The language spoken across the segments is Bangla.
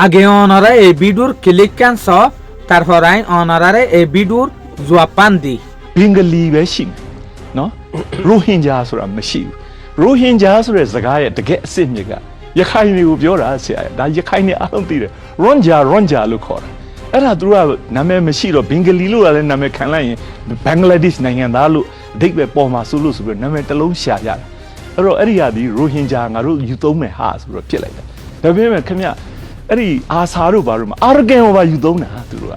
আগে অনারা এই ভিডিওর ক্লিক ক্যান্স তারপর আইন অনারারে এই ভিডিওর জবাব পান দি Bengali ပဲရှိမယ်နော်ရိုဟင်ဂျာဆိုတာမရှိဘူးရိုဟင်ဂျာဆိုတဲ့စကားရဲ့တကယ်အစစ်မြစ်ကရခိုင်တွေကိုပြောတာဆရာဒါရခိုင်တွေအားလုံးသိတယ်ရွန်ဂျာလို့ခေါ်တာအဲ့ဒါသူကနာမည်မရှိတော့ဘင်္ဂလီလို့လည်းနာမည်ခံလိုက်ရင်ဘင်္ဂလားဒေ့ရှ်နိုင်ငံသားလို့အဓိပ္ပာယ်ပေါ်မှာဆိုလို့ဆိုပြီးနာမည်တစ်လုံးရှာကြတာအဲ့တော့အဲ့ဒီဟာဒီရိုဟင်ဂျာငါတို့ယူသုံးမယ်ဟာဆိုတော့ဖြစ်လိုက်တာဒါပေမဲ့ခင်ဗျအဲ့ဒီအာဆာတို့ဘာလို့မအာရဂန်ဘာယူသုံးတာသူတို့က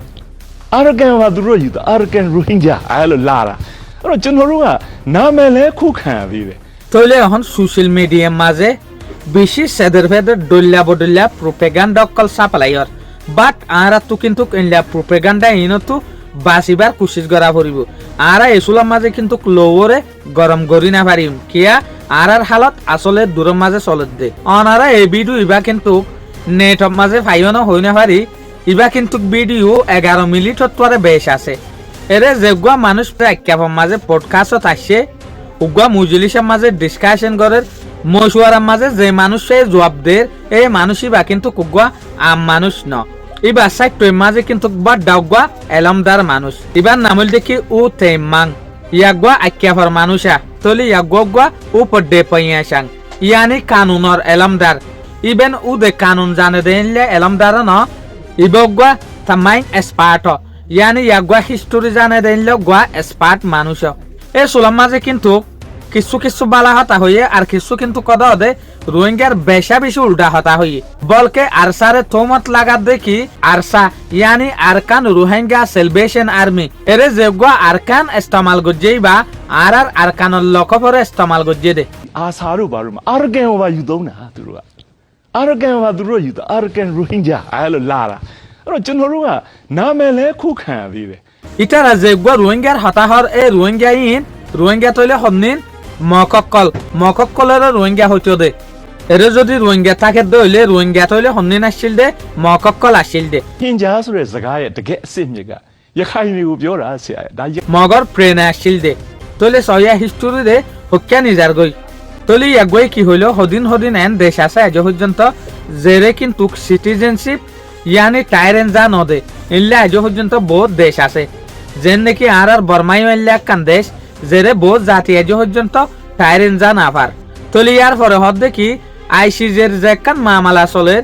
အာရဂန်ဘာသူတို့ယူတာအာရဂန်ရိုဟင်ဂျာအဲ့လိုလာတာအဲ့တော့ကျွန်တော်တို့ကနာမည်လဲခုခံရသေးတယ် তাহলে এখন সোশ্যাল মিডিয়ার মাঝে বেশি সেদের ভেদে ডল্লা বডল্লা প্রোপাগান্ডা অকল সাপ্লাইর বাট আরা তো কিন্তু ইনলা প্রোপাগান্ডা ইনতো বাসিবার কোশিশ করা পড়িব আরা এসুলার মাঝে কিন্তু লোরে গরম করি না পারিম কিয়া আরার হালত আসলে দূরের মাঝে চলে দে অনারা এই ভিডিও ইবা কিন্তু নেট মাঝে ফাইও হই না পারি ইবা কিন্তু ভিডিও 11 মিনিট তোরে বেশ আছে এরে যেগুয়া মানুষ প্রায় ক্যাপের মাঝে পডকাস্টত আসে উগুয়া মুজলিসের মাঝে ডিসকাশন করে মশওয়ারার মাঝে যে মানুষে জবাব দেয় এই মানুষই বা কিন্তু কুগুয়া আম মানুষ ন এবার সাইট্রের মাঝে কিন্তু বা ডাউগুয়া এলমদার মানুষ এবার নামল দেখি ও তেমাং ইয়াগুয়া আক্যাফর মানুষা তলি ইয়াগুয়া উপর ডে পাইয়াসাং ইয়ানি কানুনর এলমদার ইবেন ও দে কানুন জানে দেনলে এলমদার ন ইবগুয়া তামাইন এক্সপার্ট ইয়ানি ইয়াগুয়া হিস্টোরি জানে দেনলে গুয়া এক্সপার্ট মানুষ এই সোলার মাঝে কিন্তু কিছু বালা হতা হইয়ে আর কিছু কিন্তু কদা হদে রোহিঙ্গার বেশি উল্টা হতা হইয়ে বলকে আরসারে তোমত লাগা দেখি আরসা ইয়ানি আরকান রোহিঙ্গা সেলভেশন আর্মি এরে যেগুয়া আরকান ইস্তেমাল গজ্জেই বা আর আরকানের লকফরে ইস্তেমাল গজ্জে দে အာဆာတို့ဘာလို့မအာရဂန်ဘာယူသုံးတာသူတို့ကအာရဂန်ဘာသူတို့ယူတာအာရဂန်ရိုဟင်ဂျာအဲ့လိုလာတာအဲ့တော့ကျွန်တော်တို့ကနာမည်လဲခုခံရသေးတယ် ইটারা যেগুয়া রোহিঙ্গার হতাহর এ রোহিঙ্গা ইন রোহিঙ্গা তৈলে হমনিন মকক্কলের রোহিঙ্গা হইতো দে এর যদি রোহিঙ্গা থাকে দইলে রোহিঙ্গা তৈলে হমনিন আসছিল দে মকক্কল আসছিল দে ဟင်ဂျာဆိုတဲ့စကားရဲ့တကယ်အစစ်မြစ်ကရခိုင်တွေကိုပြောတာဆရာဒါ মগর প্রেনে আসছিল দে তৈলে সয়া হিস্টোরি দে হক্যা নিজার গই তৈলে ইয়াগই কি হইল হদিন এন দেশ আছে আজ পর্যন্ত জেরে কিন্তু সিটিজেনশিপ ইয়ানি টাইরেন যা নদে ইল্লা আজ পর্যন্ত বহুত দেশ আছে যেন নাকি আর বর্মাই ইল্লা কান দেশ জেরে বহুত জাতি আজ পর্যন্ত টাইরেন যা না পার তলি ইয়ার পরে হদ দেখি আইসিজের যেকান মামলা চলে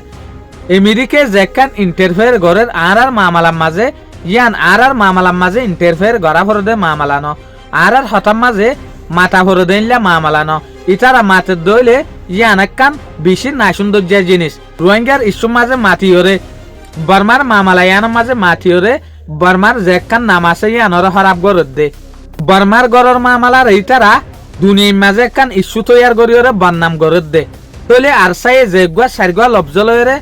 আমেরিকা যেকান ইন্টারফেয়ার গরের আর মামলার মাঝে ইয়ান আর মামলার মাঝে ইন্টারফেয়ার গড়া ভরে দে মামলা ন আর হতার মাঝে মাথা ভরে দেনলা মামলা ন ইতারা মাথে দইলে ইয়ান একখান বেশি না সৌন্দর্যের জিনিস রোহিঙ্গার ইস্যুর মাঝে মাতি ওরে বর্মার মামলা ইয়ানোর মাঝে মাতি ওরে বর্মার যেকান নাম আছে ইয়ানোর হরাব গরত দে বর্মার গরর মামলার ইতারা দুনিয়ার মাঝে একখান ইস্যু তৈয়ার করি ওরে বদনাম গরত দে তলে আরসায়ে যেগুয়া সারগুয়া লফজলরে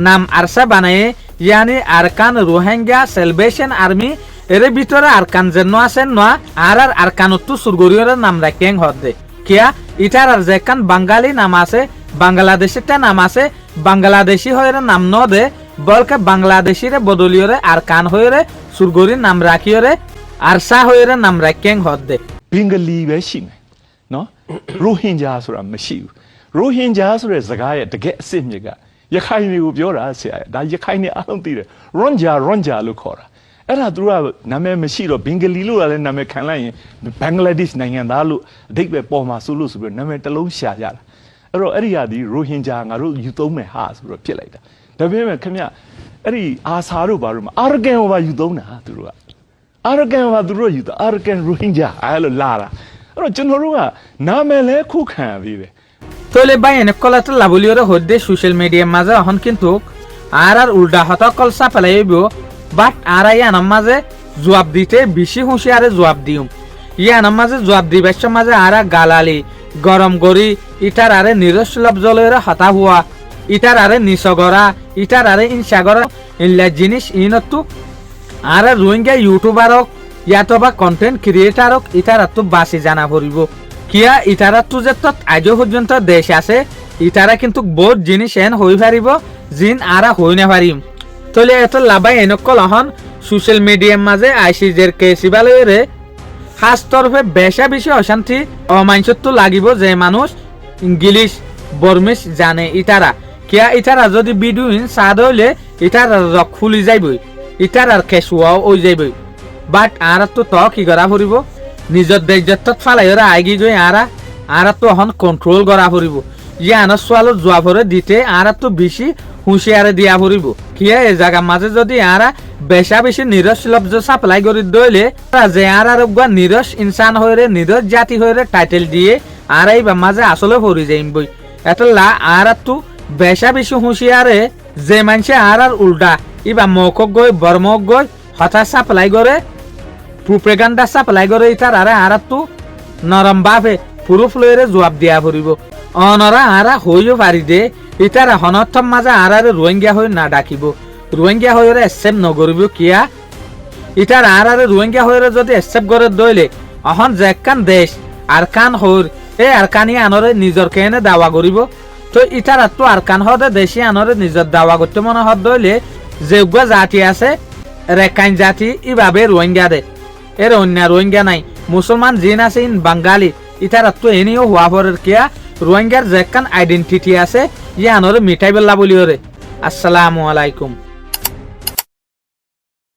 নাম আরসা বানায়ে ইয়ানি আরকান রোহিঙ্গা সেলভেশন আর্মি এর ভিতরে আরকান যেন আছে নয়া আর আরকানতো সুরগরিয়র নাম রাখেন হদ দে কিয়া ইটার আর যেকান বাঙালি নাম আছে বাংলাদেশিতে নাম আছে বাংলাদেশি হয়ে নাম ন দে বলকে বাংলাদেশিরে বদলিয়রে আরকান হয়ে সুরগরির নাম রাখিয়রে আরসা হয়ে নাম রাখেন হদ দে ဘင်္ဂလီပဲရှိမယ်နော်ရိုဟင်ဂျာဆိုတာမရှိဘူးရိုဟင်ဂျာဆိုတဲ့စကားရဲ့တကယ်အစစ်မြစ်ကရခိုင်တွေကိုပြောတာဆရာဒါရခိုင်တွေအားလုံးသိတယ်ရွန်ဂျာလို့ခေါ်တာအဲ့ဒါသူကနာမည်မရှိတော့ဘင်္ဂလီလို့လည်းနာမည်ခံလိုက်ရင်ဘင်္ဂလားဒေ့ရှ်နိုင်ငံသားလို့အဓိပ္ပာယ်ပေါ်မှာဆိုလို့ဆိုပြီးနာမည်တစ်လုံးရှာကြတာအဲ့တော့အဲ့ဒီဟာဒီရိုဟင်ဂျာငါတို့ယူသုံးမယ်ဟာဆိုတော့ဖြစ်လိုက်တာဒါပေမဲ့ခင်ဗျအဲ့ဒီအာဆာတို့ဘာလို့မအာရဂန်ဘာယူသုံးတာသူတို့ကအာရဂန်ဘာသူတို့ယူတာအာရဂန်ရိုဟင်ဂျာအဲ့လိုလာတာအဲ့တော့ကျွန်တော်တို့ကနာမည်လဲခုခံရသေးတယ် তলে বাইনে কলাতে লাবলিয়রে হদ্দে সোশ্যাল মিডিয়ার মাঝে এখন কিন্তু আর উল্টা হতা কল সাফালাইব বাট আর ইয়ানার মাঝে জবাব দিতে বেশি হুঁশিয়ারে জবাব দিউম ইয়ানার মাঝে জবাব দিবার মাঝে আর গালালি গরম গরি ইটার আরে নিরসলভ জলরে হতা হুয়া ইটার আরে নিসগরা ইটার আরে ইনসাগরা ইল্লা জিনিস ইনতো আর রোহিঙ্গা ইউটিউবারক ইয়াতবা কন্টেন্ট ক্রিয়েটারক ইটার তো বাসি জানা পড়িব কিয়া ইটারা তো যে আজ পর্যন্ত দেশ আছে ইটারা কিন্তু বহুত জিনিস এন হই পারিব জিন আরা হই না পারিম তলে এত লাভাই এনেকল হন সোশ্যাল মিডিয়ার মাঝে আইসিজের কেসিবালয়রে খাস তরফে বেশি অশান্তি অমাইনসত্ব লাগিব যে মানুষ ইংলিশ বর্মিশ জানে ইটারা কিয়া ইটারা যদি বিডুইন সাদ হইলে ইটার রক খুলি যাইবই ইটার আর কেশুয়াও ওই যাইবই বাট আর তো কি করা ফুরিব নিজের দেজত ফালাই ওরা আইগি গই আর তো এখন কন্ট্রোল করা ফুরিব ইয়ান সোয়ালত যোৱা ভরে দিতে আর তো বেশি হুঁশিয়ারে দিয়া ফুরিব কিয়া এই জায়গা মাঝে যদি আর বেশি নিরস লব্জ সাপ্লাই করে দইলে যে আর নিরস ইনসান হয়ে নিরস জাতি হয়ে টাইটেল দিয়ে আর এই মাঝে আসলে ভরি যাইম বই এতলা আর তো বেশি হুঁশিয়ারে যে মানুষে আর উল্টা ইবা মকক গই বর্মক গই হঠাৎ সাপ্লাই করে প্রোপাগান্ডা সাপ্লাই করে ইতার আর তো নরম ভাবে পুরুষ লইরে জবাব দিয়া ফুরিব অনরা আরা হইও পারি দে ইতার হনথম মাঝে আর রোহিঙ্গা হয়ে না ডাকিব রোহিঙ্গা হয়ে এসেপ নগরিব কিয়া ইটার আর রোহিঙ্গা হয়ে যদি এসেপ করে দইলে অহন যেকান দেশ আর কান হর আর কানি আনরে নিজর কেনে দাওয়া করিব তো ইটার তো আর কান হদে দেশি আনরে নিজর দাওয়া করতে মনে হদ দইলে যেগুয়া জাতি আছে রেকাইন জাতি ইভাবে রোহিঙ্গা দে এর অন্য রোহিঙ্গা নাই মুসলমান জিন আছে ইন বাঙালি ইটার তো এনেও হওয়া পরের কিয়া রোহিঙ্গার যেকান আইডেন্টিটি আছে ইয়ানরে মিঠাই বেল্লা বলি ওরে আসসালামু আলাইকুম।